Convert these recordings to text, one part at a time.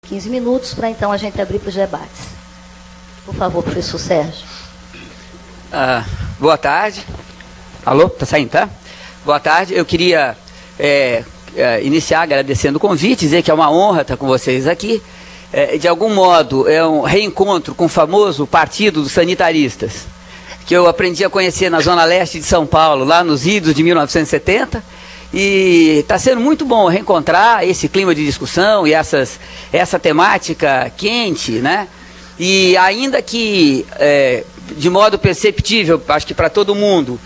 15 minutos para então a gente abrir para os debates. Por favor, professor Sérgio. Boa tarde. Alô, tá saindo, tá? Boa tarde. Eu queria iniciar agradecendo o convite, dizer que é uma honra estar com vocês aqui. De algum modo, é um reencontro com o famoso Partido dos Sanitaristas, que eu aprendi a conhecer na Zona Leste de São Paulo, lá nos idos de 1970. E está sendo muito bom reencontrar esse clima de discussão e essa temática quente, né? E ainda que, de modo perceptível, acho que para todo mundo,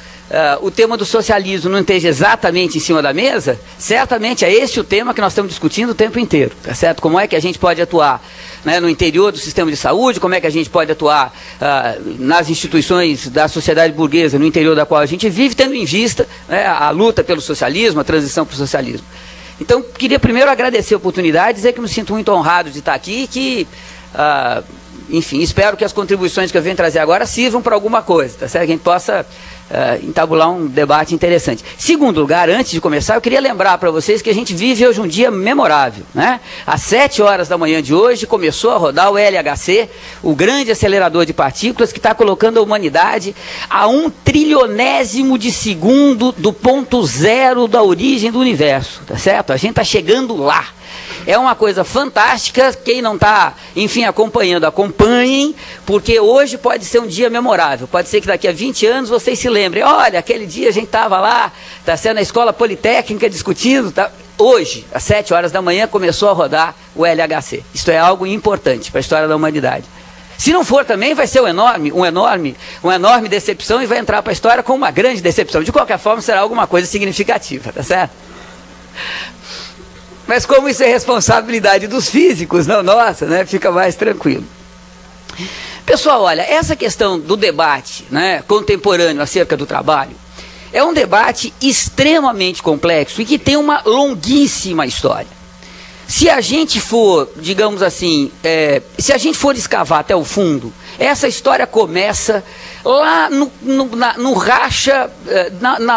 o tema do socialismo não esteja exatamente em cima da mesa, certamente é esse o tema que nós estamos discutindo o tempo inteiro, tá certo? Como é que a gente pode atuar, né, no interior do sistema de saúde, como é que a gente pode atuar nas instituições da sociedade burguesa, no interior da qual a gente vive, tendo em vista, né, a luta pelo socialismo, a transição para o socialismo. Então, queria primeiro agradecer a oportunidade, dizer que me sinto muito honrado de estar aqui e que, enfim, espero que as contribuições que eu venho trazer agora sirvam para alguma coisa, tá certo? Que a gente possa entabular um debate interessante. Segundo lugar, antes de começar, eu queria lembrar para vocês que a gente vive hoje um dia memorável, né? Às 7 horas da manhã de hoje começou a rodar o LHC, o grande acelerador de partículas que está colocando a humanidade a 1 trilionésimo de segundo do ponto zero da origem do universo, tá certo? A gente está chegando lá. É uma coisa fantástica, quem não está, enfim, acompanhando, acompanhem, porque hoje pode ser um dia memorável, pode ser que daqui a 20 anos vocês se lembrem, olha, aquele dia a gente estava lá, está sendo na escola politécnica discutindo, tá? Hoje, às 7 horas da manhã, começou a rodar o LHC. Isto é algo importante para a história da humanidade. Se não for também, vai ser uma enorme decepção e vai entrar para a história com uma grande decepção. De qualquer forma, será alguma coisa significativa, tá certo? Mas como isso é responsabilidade dos físicos, não nossa, né, fica mais tranquilo. Pessoal, olha, essa questão do debate, né, contemporâneo acerca do trabalho, é um debate extremamente complexo e que tem uma longuíssima história. Se a gente for, digamos assim, se a gente for escavar até o fundo, essa história começa lá no racha,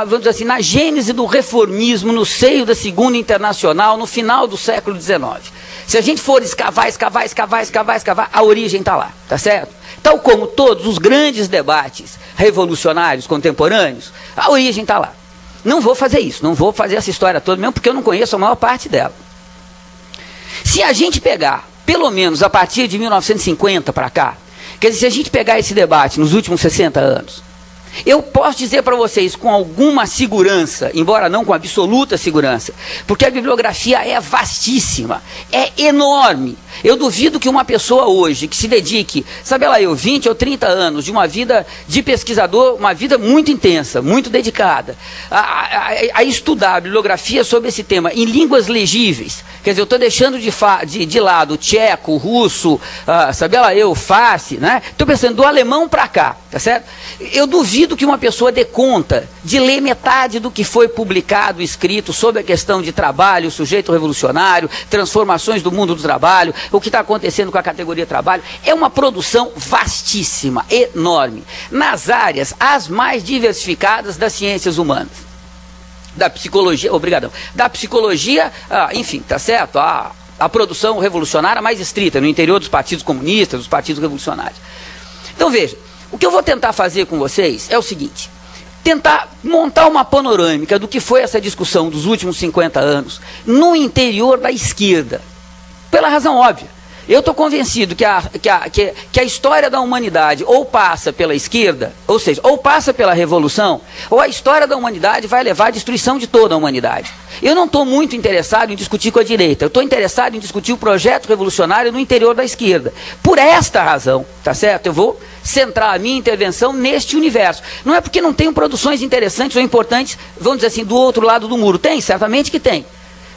vamos dizer assim, na gênese do reformismo, no seio da Segunda Internacional, no final do século XIX. Se a gente for escavar, a origem está lá, tá certo? Tal como todos os grandes debates revolucionários contemporâneos, a origem está lá. Não vou fazer isso, não vou fazer essa história toda mesmo, porque eu não conheço a maior parte dela. Se a gente pegar, pelo menos a partir de 1950 para cá, quer dizer, se a gente pegar esse debate nos últimos 60 anos, eu posso dizer para vocês com alguma segurança, embora não com absoluta segurança, porque a bibliografia é vastíssima, é enorme. Eu duvido que uma pessoa hoje que se dedique, sabe lá eu, 20 ou 30 anos de uma vida de pesquisador, uma vida muito intensa, muito dedicada, a estudar a bibliografia sobre esse tema em línguas legíveis. Quer dizer, eu estou deixando de lado tcheco, russo, sabe lá eu, farsi, né? Estou pensando do alemão para cá, tá certo? Eu duvido que uma pessoa dê conta de ler metade do que foi publicado, escrito sobre a questão de trabalho, sujeito revolucionário, transformações do mundo do trabalho, o que está acontecendo com a categoria trabalho. É uma produção vastíssima, enorme, nas áreas as mais diversificadas das ciências humanas. Da psicologia, da psicologia, enfim, tá certo? A produção revolucionária mais estrita, no interior dos partidos comunistas, dos partidos revolucionários. Então veja, o que eu vou tentar fazer com vocês é o seguinte, tentar montar uma panorâmica do que foi essa discussão dos últimos 50 anos no interior da esquerda, pela razão óbvia. Eu estou convencido que a história da humanidade ou passa pela esquerda, ou seja, ou passa pela revolução, ou a história da humanidade vai levar à destruição de toda a humanidade. Eu não estou muito interessado em discutir com a direita, eu estou interessado em discutir o projeto revolucionário no interior da esquerda. Por esta razão, tá certo? Eu vou centrar a minha intervenção neste universo. Não é porque não tenho produções interessantes ou importantes, vamos dizer assim, do outro lado do muro. Tem, certamente que tem.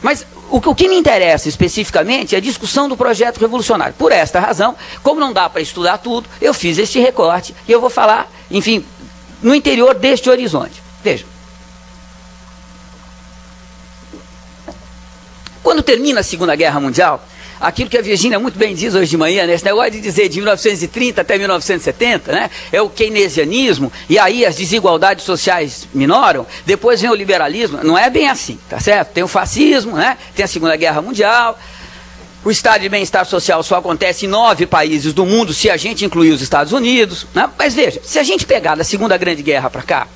Mas o que me interessa especificamente é a discussão do projeto revolucionário. Por esta razão, como não dá para estudar tudo, eu fiz este recorte e eu vou falar, enfim, no interior deste horizonte. Veja. Quando termina a Segunda Guerra Mundial, aquilo que a Virgínia muito bem diz hoje de manhã, né, esse negócio de dizer de 1930 até 1970, né, é o keynesianismo, e aí as desigualdades sociais minoram, depois vem o liberalismo, não é bem assim, tá certo? Tem o fascismo, né, tem a Segunda Guerra Mundial, O estado de bem-estar social só acontece em 9 países do mundo, se a gente incluir os Estados Unidos, né? Mas veja, se a gente pegar da Segunda Grande Guerra para cá,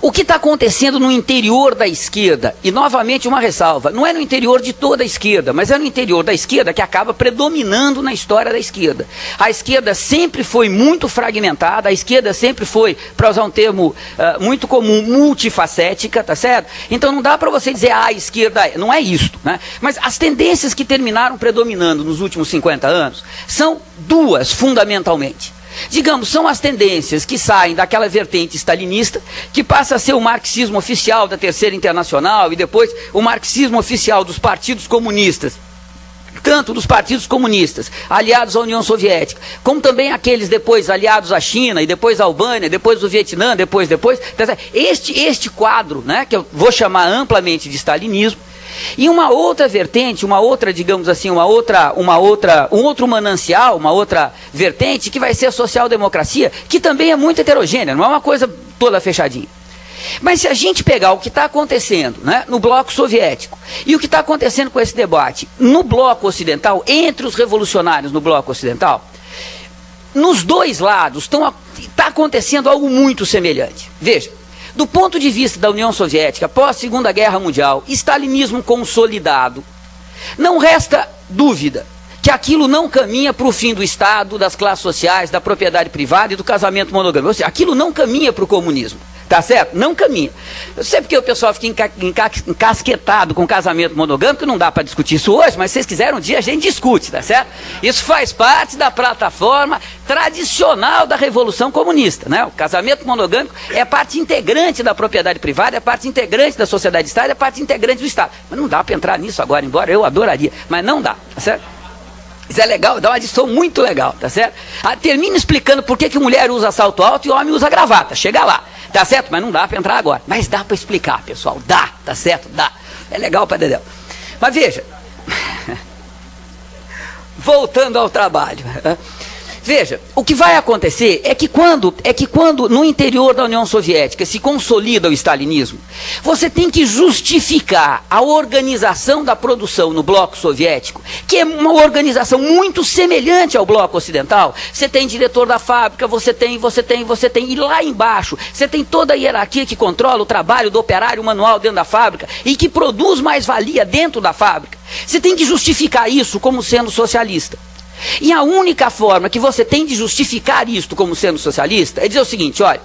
o que está acontecendo no interior da esquerda, e novamente uma ressalva, não é no interior de toda a esquerda, mas é no interior da esquerda que acaba predominando na história da esquerda. A esquerda sempre foi muito fragmentada, a esquerda sempre foi, para usar um termo muito comum, multifacética, tá certo? Então não dá para você dizer, a esquerda não é isto, né? Mas as tendências que terminaram predominando nos últimos 50 anos são duas, fundamentalmente. Digamos, são as tendências que saem daquela vertente stalinista, que passa a ser o marxismo oficial da Terceira Internacional e depois o marxismo oficial dos partidos comunistas, tanto dos partidos comunistas aliados à União Soviética, como também aqueles depois aliados à China, e depois à Albânia, depois do Vietnã, depois. Este quadro, né, que eu vou chamar amplamente de stalinismo, e uma outra vertente, uma outra, digamos assim, um outro manancial, uma outra vertente, que vai ser a social-democracia, que também é muito heterogênea, não é uma coisa toda fechadinha. Mas se a gente pegar o que está acontecendo, né, no bloco soviético e o que está acontecendo com esse debate no bloco ocidental, entre os revolucionários no bloco ocidental, nos dois lados está acontecendo algo muito semelhante. Veja, do ponto de vista da União Soviética, pós-Segunda Guerra Mundial, stalinismo consolidado, não resta dúvida que aquilo não caminha para o fim do Estado, das classes sociais, da propriedade privada e do casamento monogâmico. Ou seja, aquilo não caminha para o comunismo. Tá certo? Não caminha. Eu sei porque o pessoal fica encasquetado com casamento monogâmico, não dá para discutir isso hoje, mas se vocês quiserem um dia a gente discute, tá certo? Isso faz parte da plataforma tradicional da Revolução Comunista, né? O casamento monogâmico é parte integrante da propriedade privada, é parte integrante da sociedade de Estado, é parte integrante do Estado. Mas não dá para entrar nisso agora, embora eu adoraria, mas não dá, tá certo? Isso é legal, dá uma discussão muito legal, tá certo? Termina explicando por que mulher usa salto alto e homem usa gravata, chega lá. Tá certo? Mas não dá para entrar agora. Mas dá para explicar, pessoal. Dá, tá certo? Dá. É legal para dedéu. Mas veja. Voltando ao trabalho. Veja, o que vai acontecer é que quando no interior da União Soviética se consolida o stalinismo, você tem que justificar a organização da produção no bloco soviético, que é uma organização muito semelhante ao bloco ocidental. Você tem diretor da fábrica, você tem, e lá embaixo você tem toda a hierarquia que controla o trabalho do operário manual dentro da fábrica e que produz mais-valia dentro da fábrica. Você tem que justificar isso como sendo socialista. E a única forma que você tem de justificar isto como sendo socialista é dizer o seguinte, olha,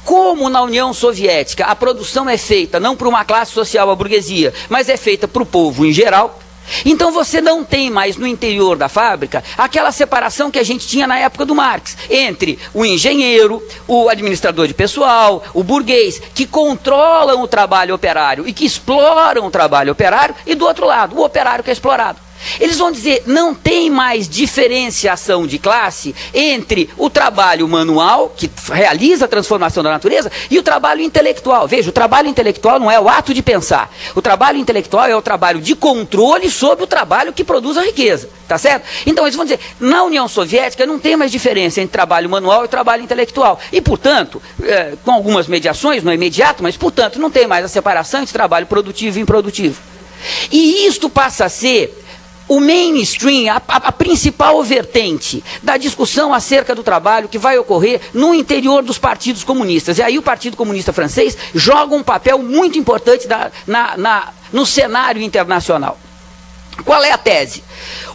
como na União Soviética a produção é feita não por uma classe social, a burguesia, mas é feita para o povo em geral, então você não tem mais no interior da fábrica aquela separação que a gente tinha na época do Marx, entre o engenheiro, o administrador de pessoal, o burguês, que controlam o trabalho operário e que exploram o trabalho operário, e do outro lado, o operário que é explorado. Eles vão dizer, não tem mais diferenciação de classe entre o trabalho manual, que realiza a transformação da natureza, e o trabalho intelectual. Veja, o trabalho intelectual não é o ato de pensar. O trabalho intelectual é o trabalho de controle sobre o trabalho que produz a riqueza. Tá certo? Então eles vão dizer, na União Soviética não tem mais diferença entre trabalho manual e trabalho intelectual. E, portanto, com algumas mediações, não é imediato, mas, portanto, não tem mais a separação entre trabalho produtivo e improdutivo. E isto passa a ser o mainstream, a principal vertente da discussão acerca do trabalho que vai ocorrer no interior dos partidos comunistas. E aí o Partido Comunista Francês joga um papel muito importante no cenário internacional. Qual é a tese?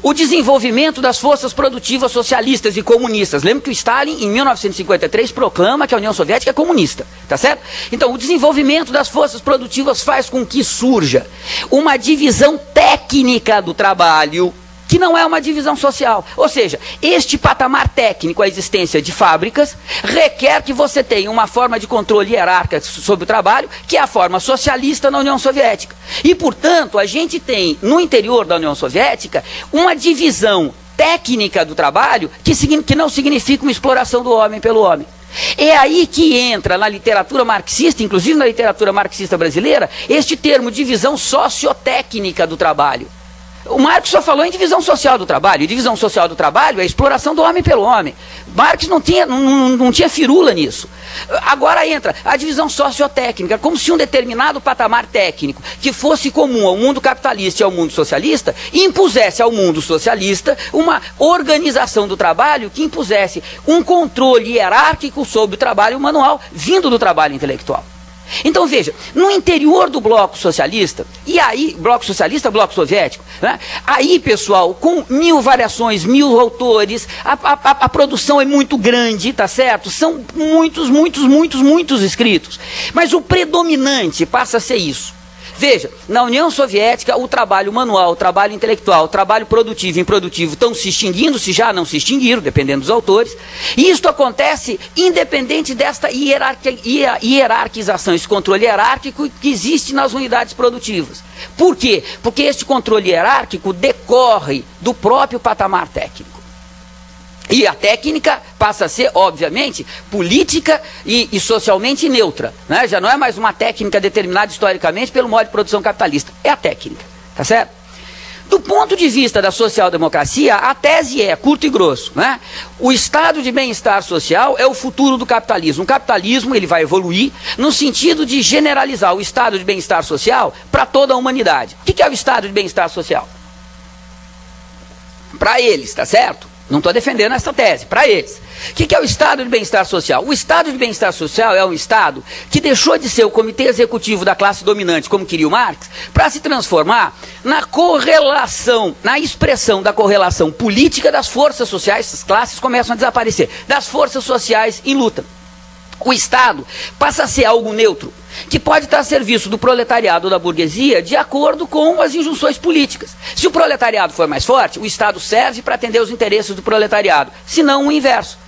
O desenvolvimento das forças produtivas socialistas e comunistas. Lembra que o Stalin, em 1953, proclama que a União Soviética é comunista, tá certo? Então, o desenvolvimento das forças produtivas faz com que surja uma divisão técnica do trabalho, que não é uma divisão social. Ou seja, este patamar técnico, a existência de fábricas, requer que você tenha uma forma de controle hierárquico sobre o trabalho, que é a forma socialista na União Soviética. E, portanto, a gente tem, no interior da União Soviética, uma divisão técnica do trabalho que não significa uma exploração do homem pelo homem. É aí que entra na literatura marxista, inclusive na literatura marxista brasileira, este termo divisão sociotécnica do trabalho. O Marx só falou em divisão social do trabalho, e divisão social do trabalho é a exploração do homem pelo homem. Marx não tinha firula nisso. Agora entra a divisão sociotécnica, como se um determinado patamar técnico, que fosse comum ao mundo capitalista e ao mundo socialista, impusesse ao mundo socialista uma organização do trabalho que impusesse um controle hierárquico sobre o trabalho manual, vindo do trabalho intelectual. Então veja, no interior do bloco socialista, e aí, bloco socialista, bloco soviético, né? Aí pessoal, com 1000 variações, 1000 autores, a produção é muito grande, tá certo? São muitos escritos, mas o predominante passa a ser isso. Veja, na União Soviética, o trabalho manual, o trabalho intelectual, o trabalho produtivo e improdutivo estão se extinguindo, se já não se extinguiram, dependendo dos autores. E isto acontece independente desta hierarquização, esse controle hierárquico que existe nas unidades produtivas. Por quê? Porque este controle hierárquico decorre do próprio patamar técnico. E a técnica passa a ser, obviamente, política e socialmente neutra, né? Já não é mais uma técnica determinada historicamente pelo modo de produção capitalista. É a técnica, tá certo? Do ponto de vista da social-democracia, a tese é, curto e grosso, né? O estado de bem-estar social é o futuro do capitalismo. O capitalismo ele vai evoluir no sentido de generalizar o estado de bem-estar social para toda a humanidade. O que é o estado de bem-estar social? Para eles, tá certo? Não estou defendendo essa tese, para eles. O que é o estado de bem-estar social? O estado de bem-estar social é um estado que deixou de ser o comitê executivo da classe dominante, como queria o Marx, para se transformar na correlação, na expressão da correlação política das forças sociais. Essas classes começam a desaparecer, das forças sociais em luta. O Estado passa a ser algo neutro, que pode estar a serviço do proletariado ou da burguesia de acordo com as injunções políticas. Se o proletariado for mais forte, o Estado serve para atender os interesses do proletariado, se não o inverso.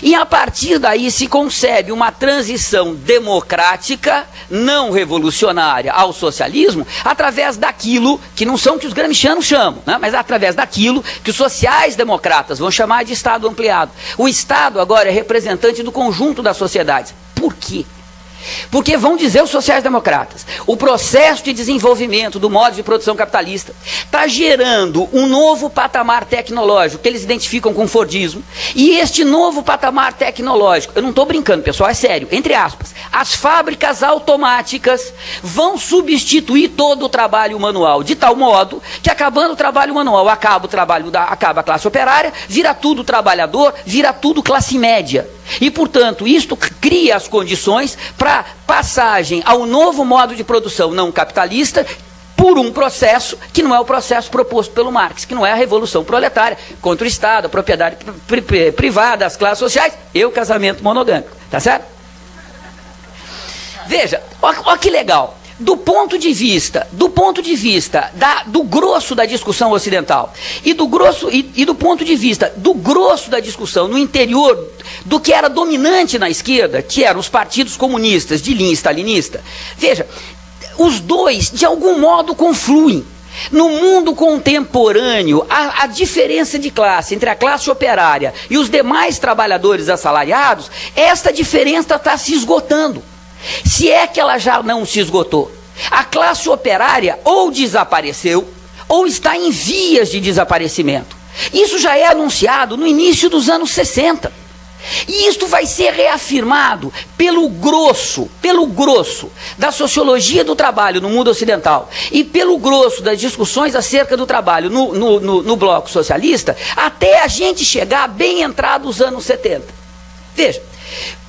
E a partir daí se concebe uma transição democrática, não revolucionária, ao socialismo, através daquilo que não são que os gramscianos chamam, né? Mas através daquilo que os sociais-democratas vão chamar de Estado ampliado. O Estado agora é representante do conjunto das sociedades. Por quê? Porque vão dizer os sociais-democratas, o processo de desenvolvimento do modo de produção capitalista está gerando um novo patamar tecnológico que eles identificam com o Fordismo, e este novo patamar tecnológico, eu não estou brincando pessoal, é sério, entre aspas, as fábricas automáticas vão substituir todo o trabalho manual, de tal modo que acabando o trabalho manual, acaba a classe operária, vira tudo trabalhador, vira tudo classe média. E, portanto, isto cria as condições para passagem ao novo modo de produção não capitalista por um processo que não é o processo proposto pelo Marx, que não é a revolução proletária contra o Estado, a propriedade privada, as classes sociais e o casamento monogâmico. Tá certo? Veja, olha que legal. Do ponto de vista do grosso da discussão ocidental e do ponto de vista do grosso da discussão no interior do que era dominante na esquerda, que eram os partidos comunistas de linha stalinista, veja, os dois de algum modo confluem. No mundo contemporâneo, a diferença de classe entre a classe operária e os demais trabalhadores assalariados, esta diferença está se esgotando. Se é que ela já não se esgotou. A classe operária ou desapareceu, ou está em vias de desaparecimento. Isso já é anunciado no início dos anos 60. E isto vai ser reafirmado pelo grosso da sociologia do trabalho no mundo ocidental e pelo grosso das discussões acerca do trabalho no bloco socialista, até a gente chegar bem entrado os anos 70. Veja,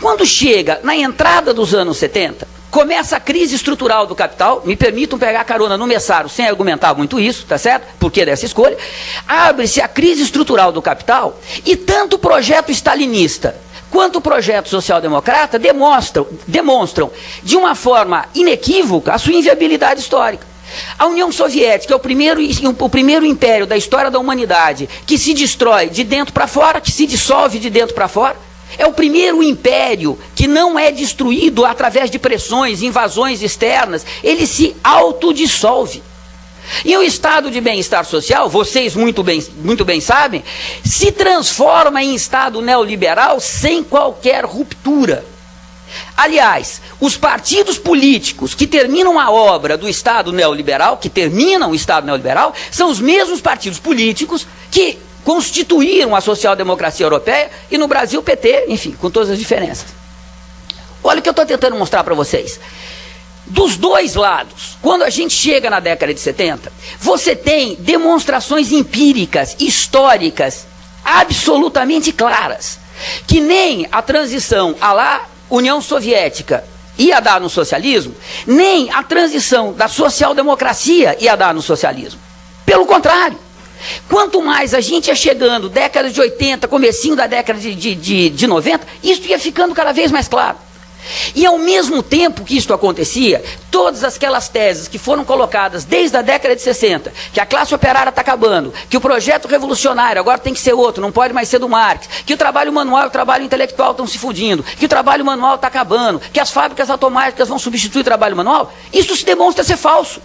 quando chega na entrada dos anos 70, começa a crise estrutural do capital, me permitam pegar carona no Messaro sem argumentar muito isso, tá certo? Por que dessa escolha? Abre-se a crise estrutural do capital e tanto o projeto stalinista quanto o projeto social-democrata demonstram de uma forma inequívoca a sua inviabilidade histórica. A União Soviética é o primeiro império da história da humanidade que se destrói de dentro para fora, que se dissolve de dentro para fora. É o primeiro império que não é destruído através de pressões, invasões externas, ele se autodissolve. E o estado de bem-estar social, vocês muito bem sabem, se transforma em estado neoliberal sem qualquer ruptura. Aliás, os partidos políticos que terminam a obra do Estado neoliberal, são os mesmos partidos políticos que constituíram a social-democracia europeia e no Brasil o PT, enfim, com todas as diferenças. Olha o que eu estou tentando mostrar para vocês. Dos dois lados, quando a gente chega na década de 70, você tem demonstrações empíricas, históricas, absolutamente claras, que nem a transição à lá União Soviética ia dar no socialismo, nem a transição da social-democracia ia dar no socialismo. Pelo contrário, quanto mais a gente ia chegando, década de 80, comecinho da década de 90, isso ia ficando cada vez mais claro. E ao mesmo tempo que isso acontecia, todas aquelas teses que foram colocadas desde a década de 60, que a classe operária está acabando, que o projeto revolucionário agora tem que ser outro, não pode mais ser do Marx, que o trabalho manual e o trabalho intelectual estão se fundindo, que o trabalho manual está acabando, que as fábricas automáticas vão substituir o trabalho manual, isso se demonstra ser falso.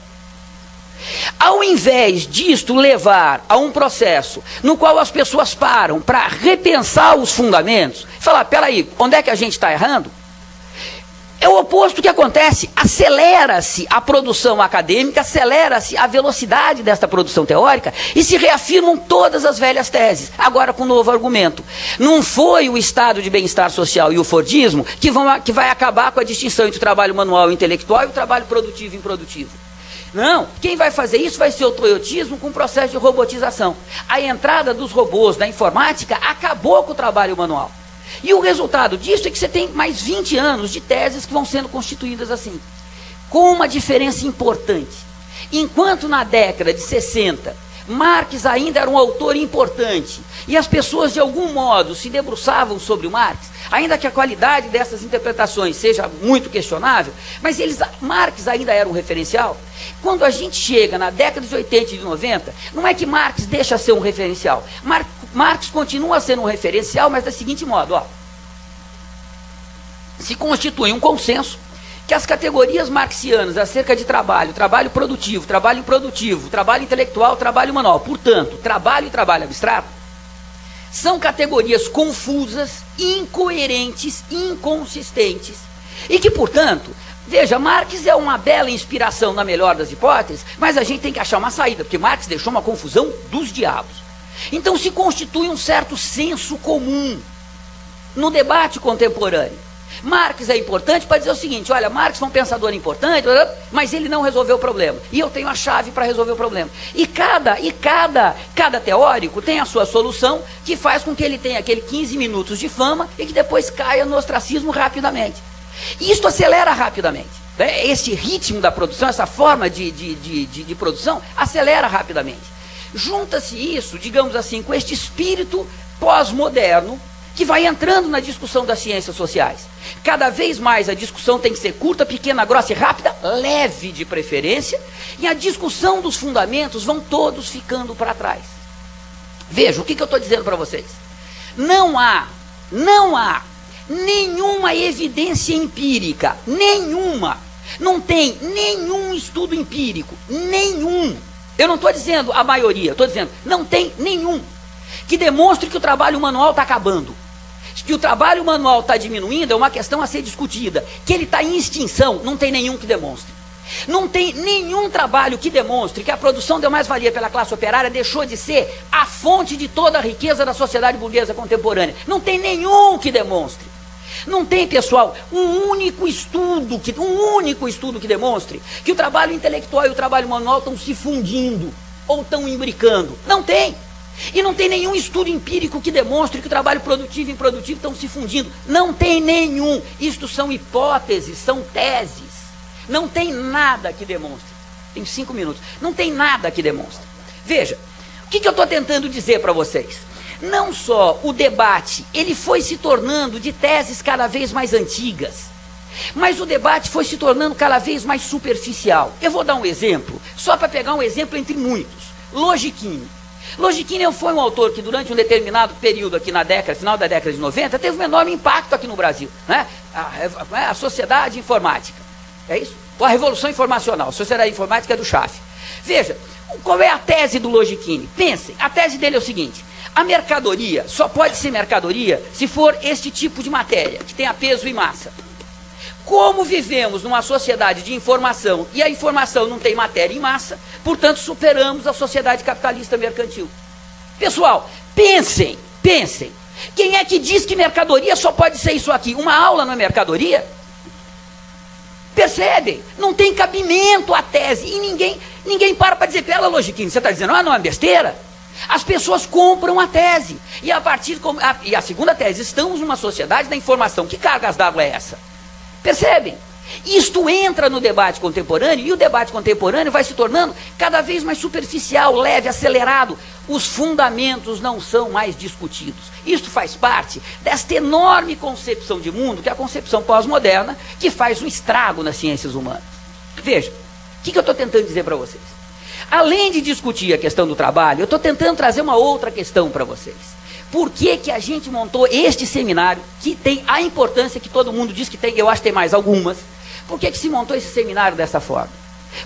Ao invés disto levar a um processo no qual as pessoas param para repensar os fundamentos, falar, peraí, onde é que a gente está errando? É o oposto que acontece, acelera-se a produção acadêmica, acelera-se a velocidade desta produção teórica e se reafirmam todas as velhas teses, agora com um novo argumento. Não foi o estado de bem-estar social e o fordismo que vai acabar com a distinção entre o trabalho manual e intelectual e o trabalho produtivo e improdutivo. Não, quem vai fazer isso vai ser o toyotismo com o processo de robotização. A entrada dos robôs da informática acabou com o trabalho manual. E o resultado disso é que você tem mais 20 anos de teses que vão sendo constituídas assim. Com uma diferença importante. Enquanto na década de 60, Marx ainda era um autor importante, e as pessoas de algum modo se debruçavam sobre o Marx, ainda que a qualidade dessas interpretações seja muito questionável, mas Marx ainda era um referencial. Quando a gente chega na década de 80 e de 90, não é que Marx deixa de ser um referencial. Marx continua sendo um referencial, mas da seguinte modo, ó, se constitui um consenso que as categorias marxianas acerca de trabalho, trabalho produtivo, trabalho improdutivo, trabalho intelectual, trabalho manual, portanto, trabalho e trabalho abstrato, são categorias confusas, incoerentes, inconsistentes, e que, portanto, veja, Marx é uma bela inspiração na melhor das hipóteses, mas a gente tem que achar uma saída, porque Marx deixou uma confusão dos diabos. Então se constitui um certo senso comum no debate contemporâneo. Marx é importante para dizer o seguinte, olha, Marx foi um pensador importante, mas ele não resolveu o problema. E eu tenho a chave para resolver o problema. E cada teórico tem a sua solução, que faz com que ele tenha aquele 15 minutos de fama e que depois caia no ostracismo rapidamente. E isso acelera rapidamente. Né? Esse ritmo da produção, essa forma de produção, acelera rapidamente. Junta-se isso, digamos assim, com este espírito pós-moderno, que vai entrando na discussão das ciências sociais. Cada vez mais a discussão tem que ser curta, pequena, grossa e rápida, leve de preferência, e a discussão dos fundamentos vão todos ficando para trás. Veja, o que eu estou dizendo para vocês? Não há nenhuma evidência empírica, nenhuma. Não tem nenhum estudo empírico, nenhum. Eu não estou dizendo a maioria, estou dizendo, não tem nenhum que demonstre que o trabalho manual está acabando. Que o trabalho manual está diminuindo é uma questão a ser discutida. Que ele está em extinção, não tem nenhum que demonstre. Não tem nenhum trabalho que demonstre que a produção de mais-valia pela classe operária deixou de ser a fonte de toda a riqueza da sociedade burguesa contemporânea. Não tem nenhum que demonstre. Não tem, pessoal, um único estudo que demonstre que o trabalho intelectual e o trabalho manual estão se fundindo ou estão imbricando. Não tem. E não tem nenhum estudo empírico que demonstre que o trabalho produtivo e improdutivo estão se fundindo. Não tem nenhum. Isto são hipóteses, são teses. Não tem nada que demonstre. Tem 5 minutos. Não tem nada que demonstre. Veja, o que eu estou tentando dizer para vocês? Não só o debate, ele foi se tornando de teses cada vez mais antigas, mas o debate foi se tornando cada vez mais superficial. Eu vou dar um exemplo, só para pegar um exemplo entre muitos. Logiquini. Logiquini foi um autor que durante um determinado período aqui na década, final da década de 90, teve um enorme impacto aqui no Brasil, né? A sociedade informática, é isso? Ou a revolução informacional, a sociedade informática é do Schaff. Veja, qual é a tese do Logiquini? Pensem, a tese dele é o seguinte, a mercadoria só pode ser mercadoria se for este tipo de matéria, que tenha peso e massa. Como vivemos numa sociedade de informação e a informação não tem matéria em massa, portanto superamos a sociedade capitalista mercantil. Pessoal, pensem. Quem é que diz que mercadoria só pode ser isso aqui? Uma aula não é mercadoria? Percebem? Não tem cabimento a tese. E ninguém para dizer, pera, Logiquinho, você está dizendo, não é besteira? As pessoas compram a tese. E a segunda tese, estamos numa sociedade da informação. Que cargas d'água é essa? Percebem? Isto entra no debate contemporâneo e o debate contemporâneo vai se tornando cada vez mais superficial, leve, acelerado. Os fundamentos não são mais discutidos. Isto faz parte desta enorme concepção de mundo, que é a concepção pós-moderna, que faz um estrago nas ciências humanas. Veja, o que eu estou tentando dizer para vocês? Além de discutir a questão do trabalho, eu estou tentando trazer uma outra questão para vocês. Por que a gente montou este seminário, que tem a importância que todo mundo diz que tem, eu acho que tem mais algumas. Por que se montou esse seminário dessa forma?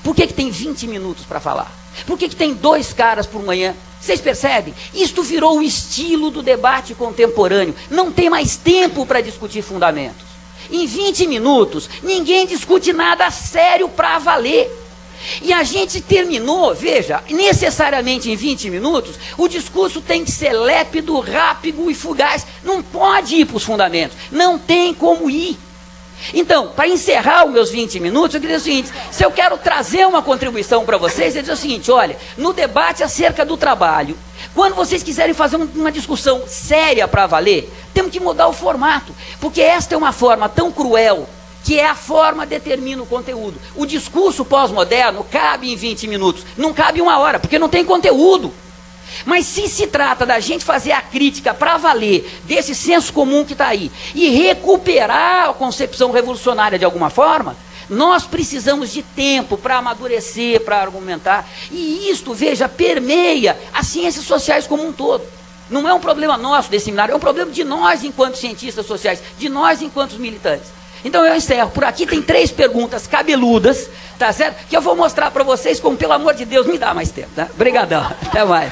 Por que tem 20 minutos para falar? Por que tem 2 caras por manhã? Vocês percebem? Isto virou o estilo do debate contemporâneo. Não tem mais tempo para discutir fundamentos. Em 20 minutos, ninguém discute nada sério para valer. E a gente terminou, veja, necessariamente em 20 minutos, o discurso tem que ser lépido, rápido e fugaz. Não pode ir para os fundamentos. Não tem como ir. Então, para encerrar os meus 20 minutos, eu queria dizer o seguinte: se eu quero trazer uma contribuição para vocês, eu dizer o seguinte: olha, no debate acerca do trabalho, quando vocês quiserem fazer uma discussão séria para valer, temos que mudar o formato, porque esta é uma forma tão cruel, que é a forma que determina o conteúdo. O discurso pós-moderno cabe em 20 minutos, não cabe em 1 hora, porque não tem conteúdo. Mas se trata da gente fazer a crítica para valer desse senso comum que está aí e recuperar a concepção revolucionária de alguma forma, nós precisamos de tempo para amadurecer, para argumentar. E isto, veja, permeia as ciências sociais como um todo. Não é um problema nosso desse seminário, é um problema de nós enquanto cientistas sociais, de nós enquanto militantes. Então eu encerro. Por aqui tem 3 perguntas cabeludas, tá certo? Que eu vou mostrar para vocês como, pelo amor de Deus, me dá mais tempo, tá? Obrigadão. Até mais.